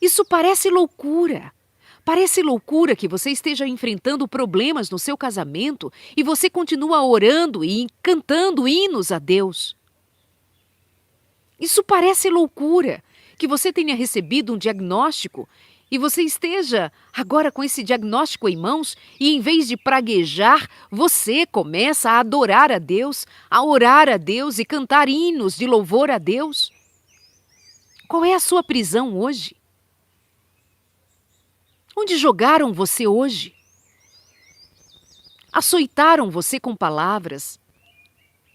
Isso parece loucura. Parece loucura que você esteja enfrentando problemas no seu casamento e você continua orando e cantando hinos a Deus. Isso parece loucura que você tenha recebido um diagnóstico e você esteja agora com esse diagnóstico em mãos e em vez de praguejar, você começa a adorar a Deus, a orar a Deus e cantar hinos de louvor a Deus. Qual é a sua prisão hoje? Onde jogaram você hoje? Açoitaram você com palavras.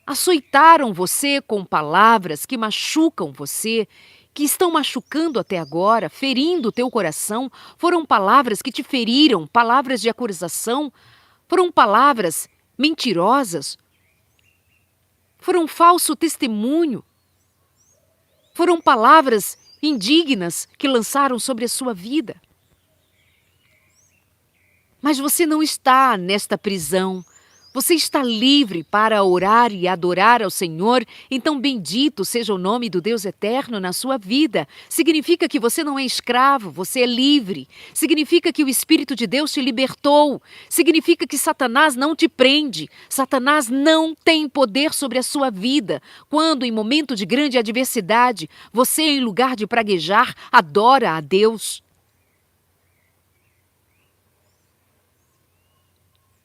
Açoitaram você com palavras que machucam você, que estão machucando até agora, ferindo o teu coração. Foram palavras que te feriram, palavras de acusação. Foram palavras mentirosas. Foram um falso testemunho. Foram palavras indignas que lançaram sobre a sua vida. Mas você não está nesta prisão. Você está livre para orar e adorar ao Senhor, então bendito seja o nome do Deus eterno na sua vida. Significa que você não é escravo, você é livre. Significa que o Espírito de Deus te libertou. Significa que Satanás não te prende. Satanás não tem poder sobre a sua vida. Quando, em momento de grande adversidade, você, em lugar de praguejar, adora a Deus.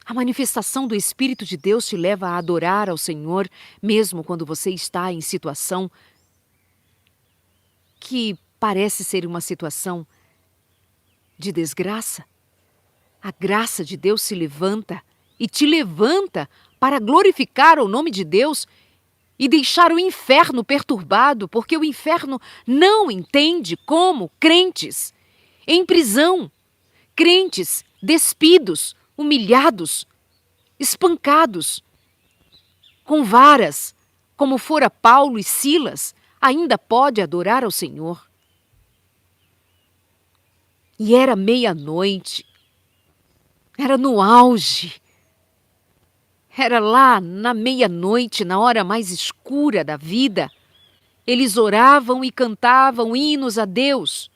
A manifestação do Espírito de Deus te leva a adorar ao Senhor, mesmo quando você está em situação que parece ser uma situação de desgraça. A graça de Deus se levanta e te levanta para glorificar o nome de Deus e deixar o inferno perturbado, porque o inferno não entende como crentes em prisão, crentes despidos, humilhados, espancados, com varas, como fora Paulo e Silas, ainda pode adorar ao Senhor. E era meia-noite, era no auge, era lá na meia-noite, na hora mais escura da vida. Eles oravam e cantavam hinos a Deus.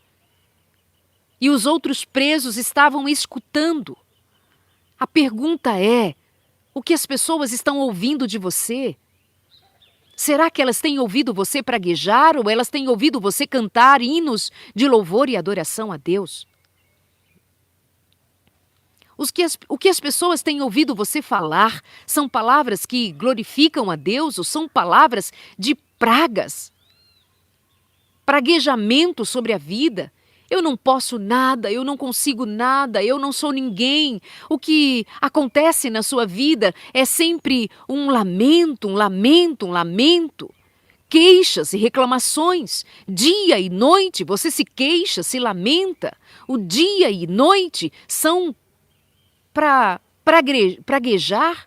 E os outros presos estavam escutando. A pergunta é, o que as pessoas estão ouvindo de você? Será que elas têm ouvido você praguejar ou elas têm ouvido você cantar hinos de louvor e adoração a Deus? O que as pessoas têm ouvido você falar são palavras que glorificam a Deus ou são palavras de pragas? Praguejamento sobre a vida? Eu não posso nada, eu não consigo nada, eu não sou ninguém. O que acontece na sua vida é sempre um lamento, um lamento, um lamento. Queixas e reclamações. Dia e noite você se queixa, se lamenta. O dia e noite são para praguejar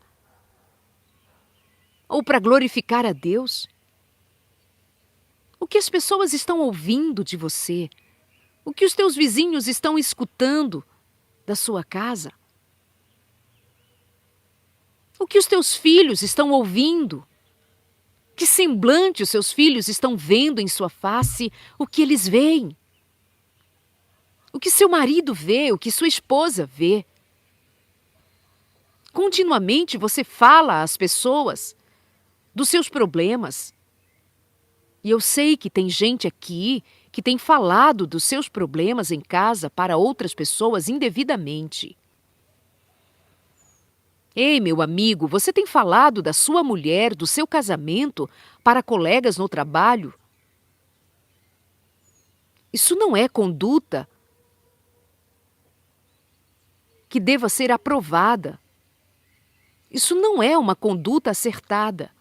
ou para glorificar a Deus. O que as pessoas estão ouvindo de você? O que os teus vizinhos estão escutando da sua casa? O que os teus filhos estão ouvindo? Que semblante os seus filhos estão vendo em sua face? O que eles veem? O que seu marido vê? O que sua esposa vê? Continuamente você fala às pessoas dos seus problemas. E eu sei que tem gente aqui que tem falado dos seus problemas em casa para outras pessoas indevidamente. Ei, meu amigo, você tem falado da sua mulher, do seu casamento, para colegas no trabalho? Isso não é conduta que deva ser aprovada. Isso não é uma conduta acertada.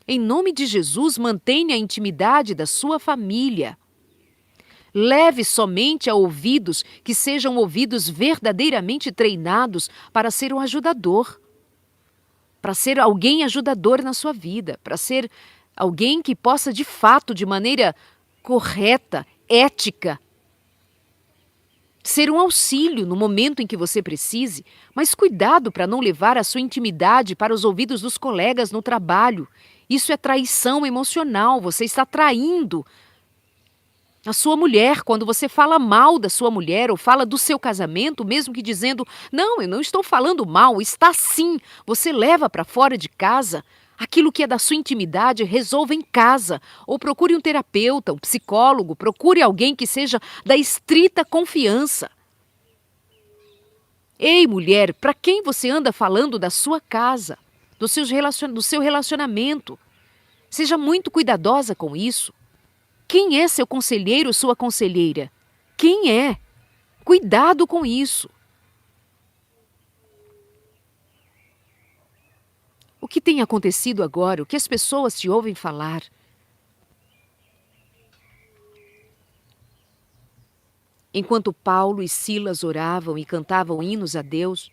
Em nome de Jesus, mantenha a intimidade da sua família. Leve somente a ouvidos que sejam ouvidos verdadeiramente treinados para ser um ajudador. Para ser alguém ajudador na sua vida. Para ser alguém que possa, de fato, de maneira correta, ética, ser um auxílio no momento em que você precise. Mas cuidado para não levar a sua intimidade para os ouvidos dos colegas no trabalho. Isso é traição emocional. Você está traindo A sua mulher, quando você fala mal da sua mulher ou fala do seu casamento, mesmo que dizendo, não, eu não estou falando mal, está sim, você leva para fora de casa. Aquilo que é da sua intimidade, resolva em casa. Ou procure um terapeuta, um psicólogo, procure alguém que seja da estrita confiança. Ei, mulher, para quem você anda falando da sua casa, do seu relacionamento? Seja muito cuidadosa com isso. Quem é seu conselheiro ou sua conselheira? Quem é? Cuidado com isso. O que tem acontecido agora? O que as pessoas te ouvem falar? Enquanto Paulo e Silas oravam e cantavam hinos a Deus,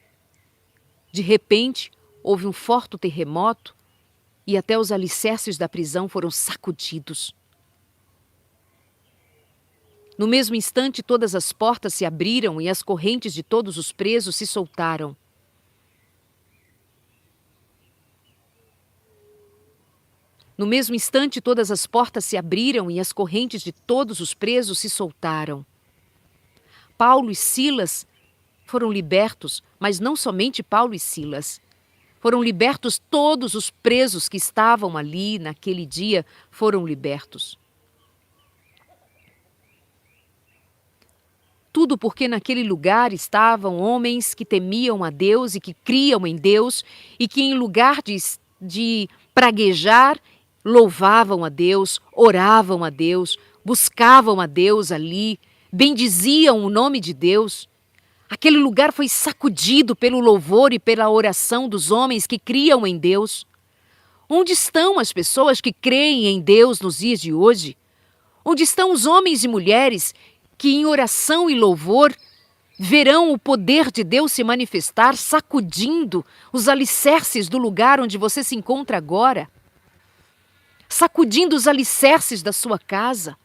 de repente houve um forte terremoto e até os alicerces da prisão foram sacudidos. No mesmo instante, todas as portas se abriram e as correntes de todos os presos se soltaram. No mesmo instante, todas as portas se abriram e as correntes de todos os presos se soltaram. Paulo e Silas foram libertos, mas não somente Paulo e Silas. Foram libertos todos os presos que estavam ali naquele dia, foram libertos. Tudo porque naquele lugar estavam homens que temiam a Deus e que criam em Deus e que em lugar de praguejar, louvavam a Deus, oravam a Deus, buscavam a Deus ali, bendiziam o nome de Deus. Aquele lugar foi sacudido pelo louvor e pela oração dos homens que criam em Deus. Onde estão as pessoas que creem em Deus nos dias de hoje? Onde estão os homens e mulheres que em oração e louvor verão o poder de Deus se manifestar, sacudindo os alicerces do lugar onde você se encontra agora? Sacudindo os alicerces da sua casa?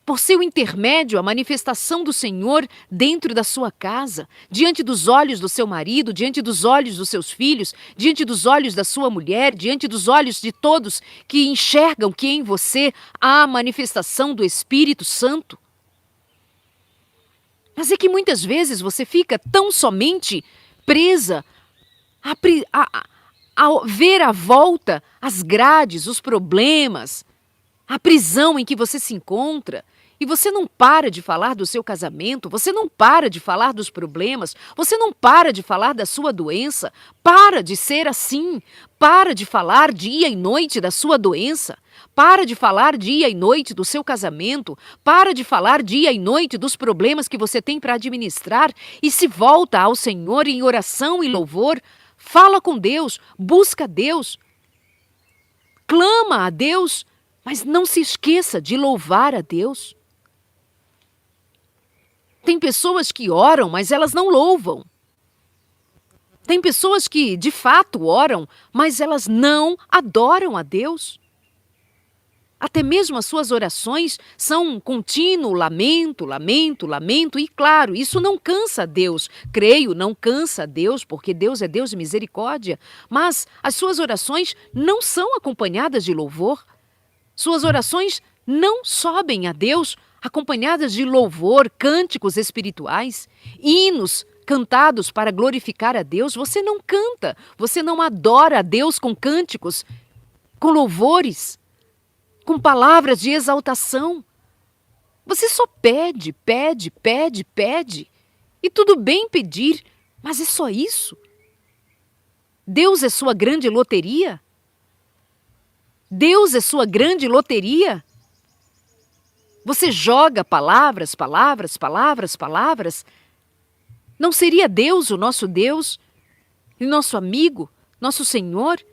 Por seu intermédio, a manifestação do Senhor dentro da sua casa, diante dos olhos do seu marido, diante dos olhos dos seus filhos, diante dos olhos da sua mulher, diante dos olhos de todos que enxergam que em você há a manifestação do Espírito Santo. Mas é que muitas vezes você fica tão somente presa a ver à volta as grades, os problemas, a prisão em que você se encontra, e você não para de falar do seu casamento, você não para de falar dos problemas, você não para de falar da sua doença. Para de ser assim, para de falar dia e noite da sua doença, para de falar dia e noite do seu casamento, para de falar dia e noite dos problemas que você tem para administrar e se volta ao Senhor em oração e louvor. Fala com Deus, busca Deus, clama a Deus, mas não se esqueça de louvar a Deus. Tem pessoas que oram, mas elas não louvam. Tem pessoas que, de fato, oram, mas elas não adoram a Deus. Até mesmo as suas orações são um contínuo lamento, lamento, lamento. E, claro, isso não cansa a Deus. Creio, não cansa a Deus, porque Deus é Deus de misericórdia. Mas as suas orações não são acompanhadas de louvor. Suas orações não sobem a Deus acompanhadas de louvor, cânticos espirituais, hinos cantados para glorificar a Deus. Você não canta, você não adora a Deus com cânticos, com louvores, com palavras de exaltação. Você só pede, pede, pede, pede. E tudo bem pedir, mas é só isso? Deus é sua grande loteria? Deus é sua grande loteria? Você joga palavras, palavras, palavras, palavras? Não seria Deus o nosso Deus, e nosso amigo, nosso Senhor,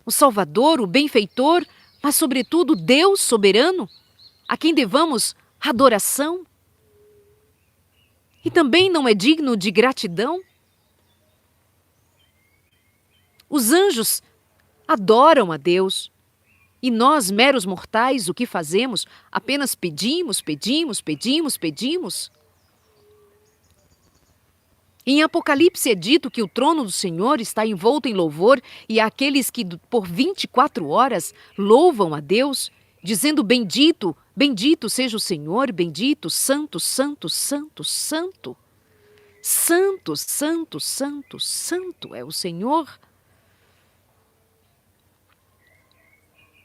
o Salvador, o benfeitor, mas sobretudo Deus soberano, a quem devamos adoração? E também não é digno de gratidão? Os anjos adoram a Deus. E nós, meros mortais, o que fazemos? Apenas pedimos, pedimos, pedimos, pedimos. Em Apocalipse é dito que o trono do Senhor está envolto em louvor e há aqueles que por 24 horas louvam a Deus, dizendo bendito Bendito seja o Senhor, bendito, santo, santo, santo, santo. Santo, santo, santo, santo é o Senhor.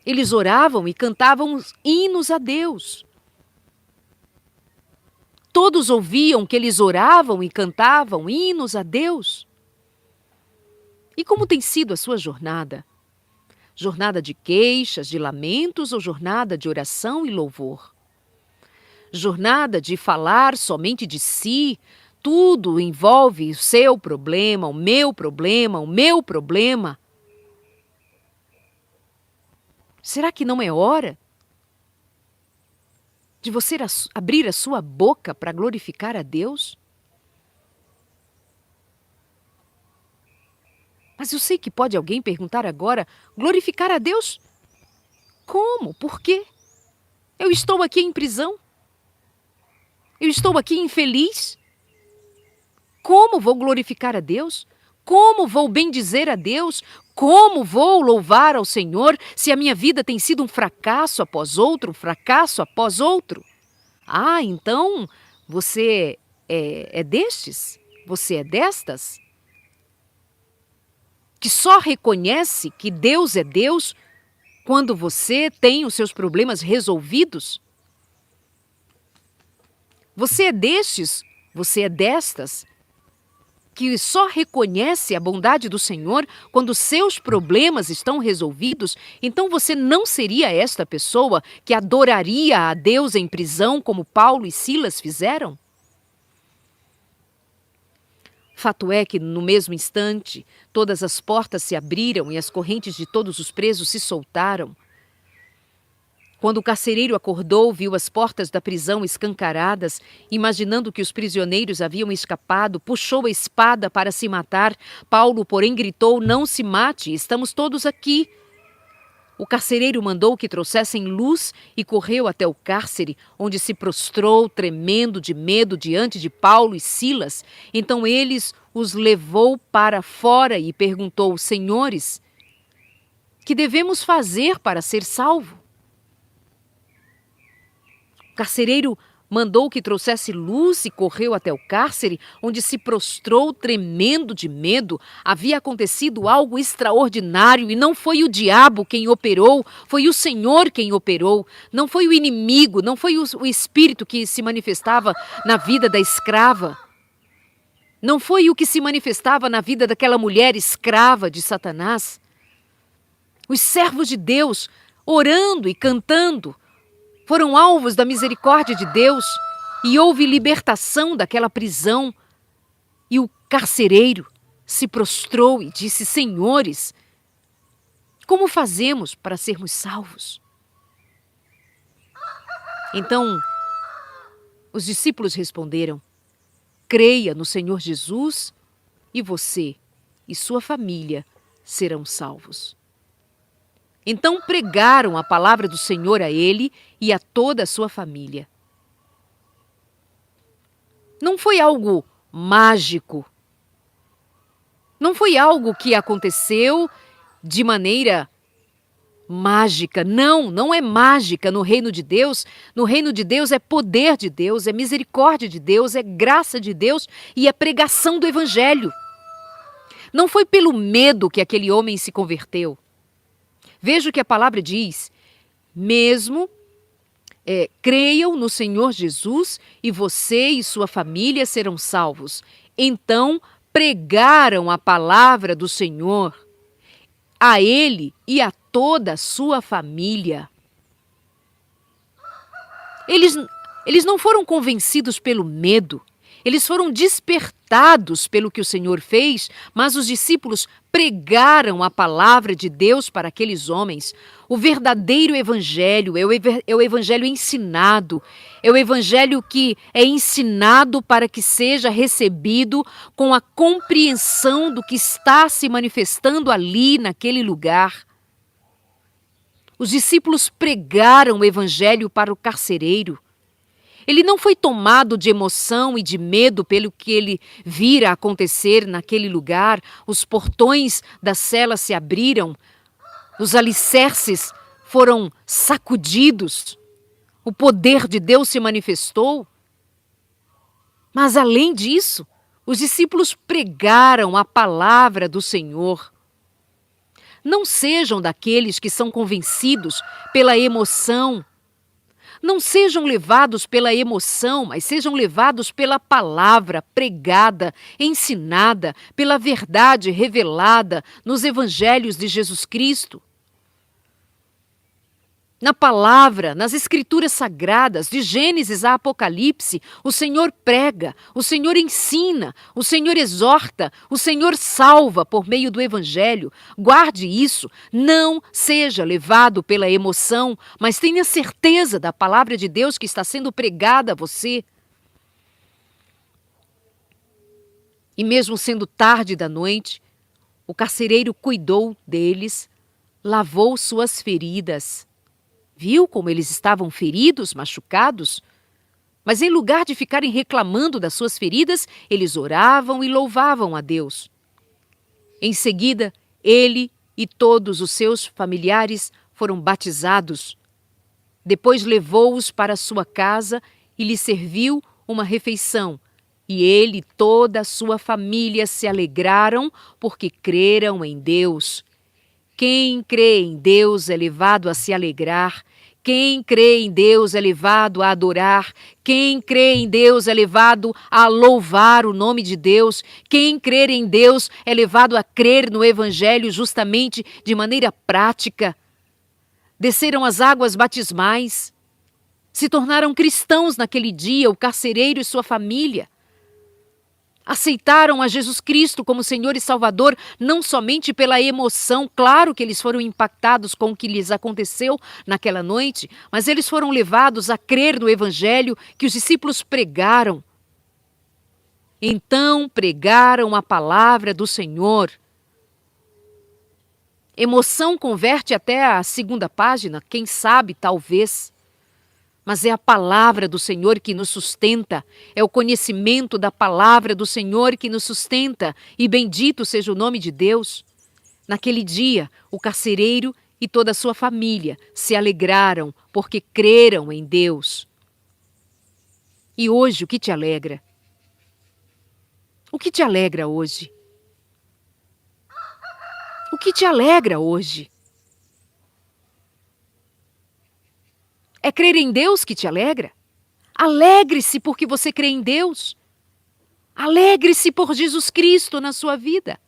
Eles oravam e cantavam hinos a Deus. Todos ouviam que eles oravam e cantavam hinos a Deus. E como tem sido a sua jornada? Jornada de queixas, de lamentos ou jornada de oração e louvor? Jornada de falar somente de si? Tudo envolve o seu problema, o meu problema, o meu problema. Será que não é hora de você abrir a sua boca para glorificar a Deus? Mas eu sei que pode alguém perguntar agora, glorificar a Deus? Como? Por quê? Eu estou aqui em prisão. Eu estou aqui infeliz. Como vou glorificar a Deus? Como vou bendizer a Deus? Como vou louvar ao Senhor se a minha vida tem sido um fracasso após outro, um fracasso após outro? Ah, então você é destes? Você é destas? Que só reconhece que Deus é Deus quando você tem os seus problemas resolvidos? Você é destes? Você é destas? Que só reconhece a bondade do Senhor quando seus problemas estão resolvidos? Então você não seria esta pessoa que adoraria a Deus em prisão como Paulo e Silas fizeram? Fato é que, no mesmo instante, todas as portas se abriram e as correntes de todos os presos se soltaram. Quando o carcereiro acordou, viu as portas da prisão escancaradas, imaginando que os prisioneiros haviam escapado, puxou a espada para se matar. Paulo, porém, gritou: "Não se mate, estamos todos aqui." O carcereiro mandou que trouxessem luz e correu até o cárcere, onde se prostrou, tremendo de medo, diante de Paulo e Silas. Então eles os levou para fora e perguntou: "Senhores, que devemos fazer para ser salvo?" O carcereiro mandou que trouxesse luz e correu até o cárcere, onde se prostrou tremendo de medo. Havia acontecido algo extraordinário e não foi o diabo quem operou, foi o Senhor quem operou. Não foi o inimigo, não foi o espírito que se manifestava na vida da escrava. Não foi o que se manifestava na vida daquela mulher escrava de Satanás. Os servos de Deus, orando e cantando, foram alvos da misericórdia de Deus e houve libertação daquela prisão. E o carcereiro se prostrou e disse: "Senhores, como fazemos para sermos salvos?" Então, os discípulos responderam: "Creia no Senhor Jesus e você e sua família serão salvos." Então pregaram a palavra do Senhor a ele e a toda a sua família. Não foi algo mágico. Não foi algo que aconteceu de maneira mágica. Não, não é mágica no reino de Deus. No reino de Deus é poder de Deus, é misericórdia de Deus, é graça de Deus e é pregação do Evangelho. Não foi pelo medo que aquele homem se converteu. Veja o que a palavra diz: mesmo creiam no Senhor Jesus e você e sua família serão salvos. Então pregaram a palavra do Senhor a ele e a toda a sua família. Eles não foram convencidos pelo medo. Eles foram despertados pelo que o Senhor fez, mas os discípulos pregaram a palavra de Deus para aqueles homens. O verdadeiro evangelho é o evangelho ensinado, é o evangelho que é ensinado para que seja recebido com a compreensão do que está se manifestando ali naquele lugar. Os discípulos pregaram o evangelho para o carcereiro. Ele não foi tomado de emoção e de medo pelo que ele vira acontecer naquele lugar. Os portões da cela se abriram, os alicerces foram sacudidos. O poder de Deus se manifestou. Mas além disso, os discípulos pregaram a palavra do Senhor. Não sejam daqueles que são convencidos pela emoção. Não sejam levados pela emoção, mas sejam levados pela palavra pregada, ensinada, pela verdade revelada nos evangelhos de Jesus Cristo. Na palavra, nas escrituras sagradas, de Gênesis a Apocalipse, o Senhor prega, o Senhor ensina, o Senhor exorta, o Senhor salva por meio do Evangelho. Guarde isso, não seja levado pela emoção, mas tenha certeza da palavra de Deus que está sendo pregada a você. E mesmo sendo tarde da noite, o carcereiro cuidou deles, lavou suas feridas. Viu como eles estavam feridos, machucados? Mas em lugar de ficarem reclamando das suas feridas, eles oravam e louvavam a Deus. Em seguida, ele e todos os seus familiares foram batizados. Depois levou-os para sua casa e lhes serviu uma refeição. E ele e toda a sua família se alegraram porque creram em Deus. Quem crê em Deus é levado a se alegrar. Quem crê em Deus é levado a adorar. Quem crê em Deus é levado a louvar o nome de Deus. Quem crê em Deus é levado a crer no Evangelho justamente de maneira prática. Desceram as águas batismais. Se tornaram cristãos naquele dia, o carcereiro e sua família. Aceitaram a Jesus Cristo como Senhor e Salvador, não somente pela emoção, claro que eles foram impactados com o que lhes aconteceu naquela noite, mas eles foram levados a crer no Evangelho que os discípulos pregaram. Então pregaram a palavra do Senhor. Emoção converte até a segunda página, quem sabe, talvez. Mas é a palavra do Senhor que nos sustenta, é o conhecimento da palavra do Senhor que nos sustenta, e bendito seja o nome de Deus. Naquele dia, o carcereiro e toda a sua família se alegraram porque creram em Deus. E hoje, o que te alegra? O que te alegra hoje? O que te alegra hoje? É crer em Deus que te alegra? Alegre-se porque você crê em Deus. Alegre-se por Jesus Cristo na sua vida.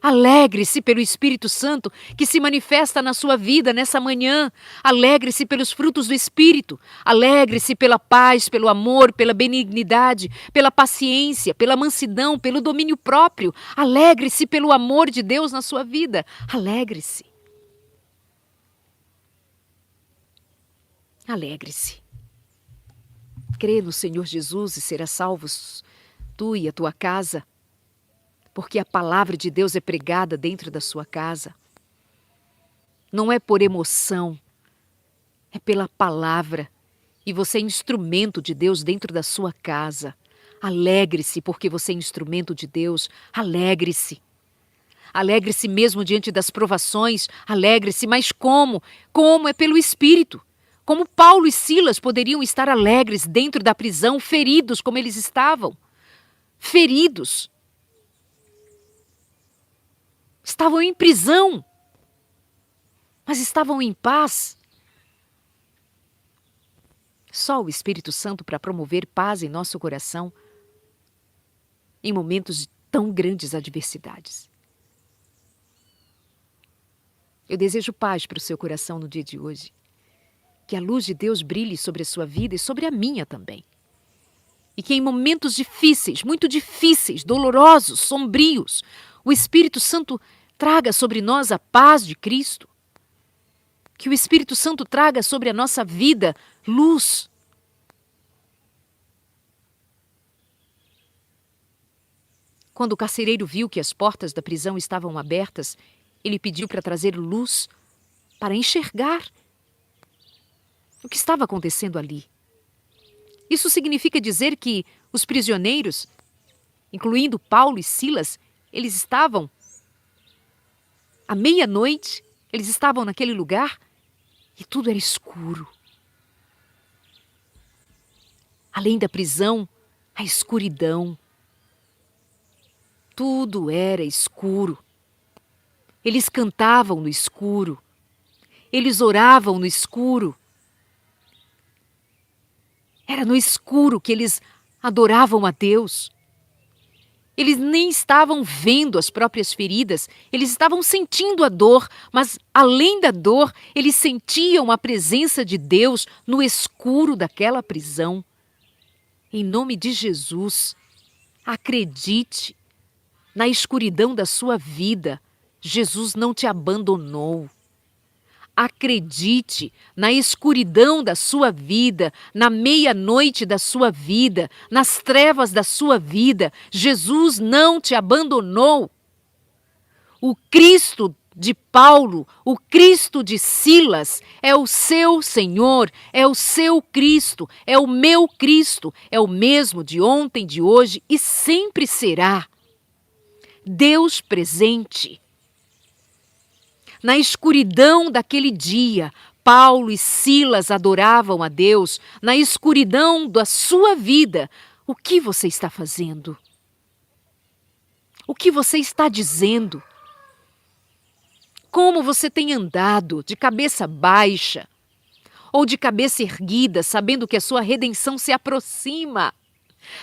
Alegre-se pelo Espírito Santo que se manifesta na sua vida nessa manhã. Alegre-se pelos frutos do Espírito. Alegre-se pela paz, pelo amor, pela benignidade, pela paciência, pela mansidão, pelo domínio próprio. Alegre-se pelo amor de Deus na sua vida. Alegre-se. Alegre-se. Crê no Senhor Jesus e serás salvos, tu e a tua casa, porque a palavra de Deus é pregada dentro da sua casa. Não é por emoção, é pela palavra. E você é instrumento de Deus dentro da sua casa. Alegre-se porque você é instrumento de Deus. Alegre-se. Alegre-se mesmo diante das provações. Alegre-se, mas como? Como? É pelo Espírito. Como Paulo e Silas poderiam estar alegres dentro da prisão, feridos como eles estavam. Feridos. Estavam em prisão, mas estavam em paz. Só o Espírito Santo para promover paz em nosso coração em momentos de tão grandes adversidades. Eu desejo paz para o seu coração no dia de hoje. Que a luz de Deus brilhe sobre a sua vida e sobre a minha também. E que em momentos difíceis, muito difíceis, dolorosos, sombrios, o Espírito Santo traga sobre nós a paz de Cristo. Que o Espírito Santo traga sobre a nossa vida luz. Quando o carcereiro viu que as portas da prisão estavam abertas, ele pediu para trazer luz para enxergar o que estava acontecendo ali. Isso significa dizer que os prisioneiros, incluindo Paulo e Silas, eles estavam à meia-noite, eles estavam naquele lugar e tudo era escuro. Além da prisão, a escuridão. Tudo era escuro. Eles cantavam no escuro. Eles oravam no escuro. Era no escuro que eles adoravam a Deus. Eles nem estavam vendo as próprias feridas, eles estavam sentindo a dor, mas além da dor, eles sentiam a presença de Deus no escuro daquela prisão. Em nome de Jesus, acredite, na escuridão da sua vida, Jesus não te abandonou. Acredite, na escuridão da sua vida, na meia-noite da sua vida, nas trevas da sua vida, Jesus não te abandonou. O Cristo de Paulo, o Cristo de Silas, é o seu Senhor, é o seu Cristo, é o meu Cristo, é o mesmo de ontem, de hoje e sempre será. Deus presente. Na escuridão daquele dia, Paulo e Silas adoravam a Deus. Na escuridão da sua vida, o que você está fazendo? O que você está dizendo? Como você tem andado de cabeça baixa ou de cabeça erguida, sabendo que a sua redenção se aproxima?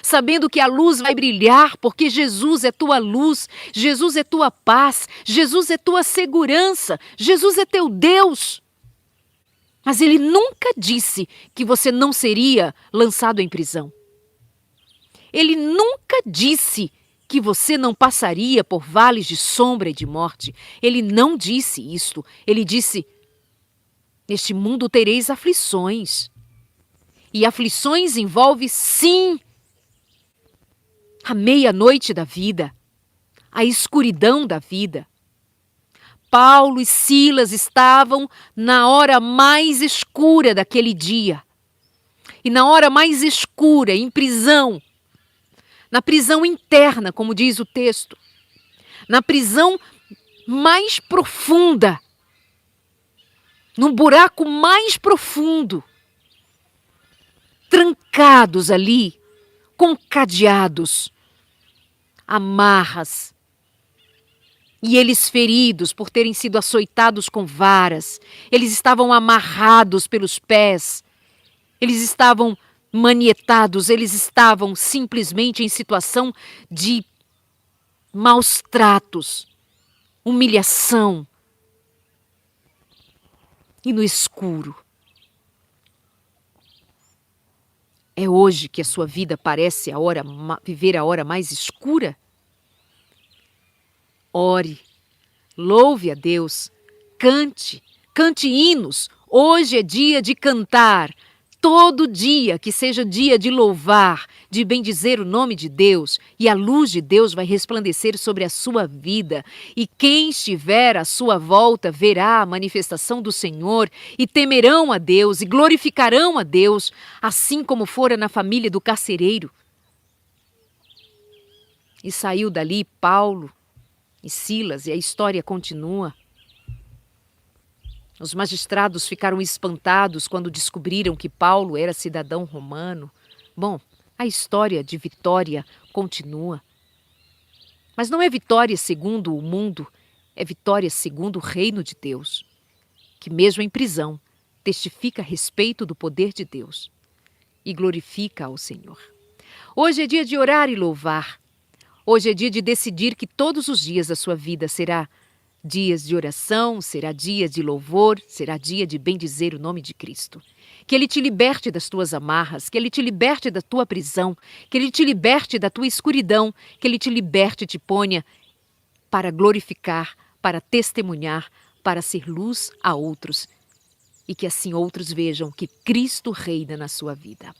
Sabendo que a luz vai brilhar, porque Jesus é tua luz, Jesus é tua paz, Jesus é tua segurança, Jesus é teu Deus. Mas Ele nunca disse que você não seria lançado em prisão. Ele nunca disse que você não passaria por vales de sombra e de morte. Ele não disse isto. Ele disse, neste mundo tereis aflições. E aflições envolve, sim, a meia-noite da vida, a escuridão da vida. Paulo e Silas estavam na hora mais escura daquele dia. E na hora mais escura, em prisão, na prisão interna, como diz o texto, na prisão mais profunda, num buraco mais profundo, trancados ali, com cadeados, amarras, e eles feridos por terem sido açoitados com varas, eles estavam amarrados pelos pés, eles estavam manietados, eles estavam simplesmente em situação de maus tratos, humilhação, e no escuro. É hoje que a sua vida parece viver a hora mais escura? Ore, louve a Deus, cante hinos. Hoje é dia de cantar. Todo dia que seja dia de louvar, de bendizer o nome de Deus, e a luz de Deus vai resplandecer sobre a sua vida. E quem estiver à sua volta verá a manifestação do Senhor, e temerão a Deus, e glorificarão a Deus, assim como fora na família do carcereiro. E saiu dali Paulo e Silas, e a história continua. Os magistrados ficaram espantados quando descobriram que Paulo era cidadão romano. Bom, a história de vitória continua. Mas não é vitória segundo o mundo, é vitória segundo o reino de Deus, que mesmo em prisão testifica a respeito do poder de Deus e glorifica ao Senhor. Hoje é dia de orar e louvar. Hoje é dia de decidir que todos os dias da sua vida será dias de oração, será dia de louvor, será dia de bendizer o nome de Cristo. Que Ele te liberte das tuas amarras, que Ele te liberte da tua prisão, que Ele te liberte da tua escuridão, que Ele te liberte e te ponha para glorificar, para testemunhar, para ser luz a outros. E que assim outros vejam que Cristo reina na sua vida.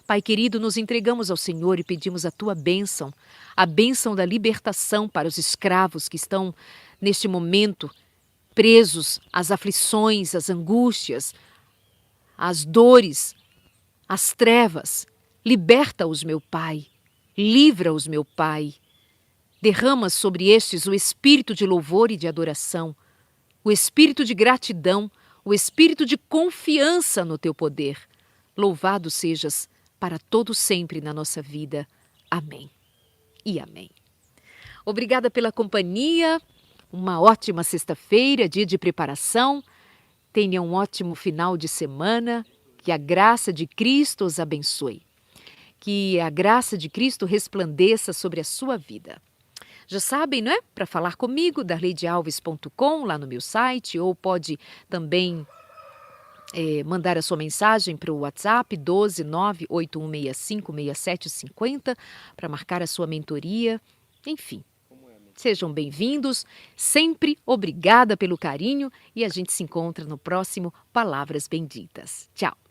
Pai querido, nos entregamos ao Senhor e pedimos a Tua bênção, a bênção da libertação para os escravos que estão neste momento presos às aflições, às angústias, às dores, às trevas. Liberta-os, meu Pai, livra-os, meu Pai. Derrama sobre estes o espírito de louvor e de adoração, o espírito de gratidão, o espírito de confiança no Teu poder. Louvado sejas para todo sempre na nossa vida. Amém e amém. Obrigada pela companhia, uma ótima sexta-feira, dia de preparação. Tenha um ótimo final de semana, que a graça de Cristo os abençoe. Que a graça de Cristo resplandeça sobre a sua vida. Já sabem, não é? Para falar comigo, darleidealves.com, lá no meu site, ou pode também mandar a sua mensagem para o WhatsApp 12981656750 para marcar a sua mentoria. Enfim, sejam bem-vindos, sempre obrigada pelo carinho e a gente se encontra no próximo Palavras Benditas. Tchau!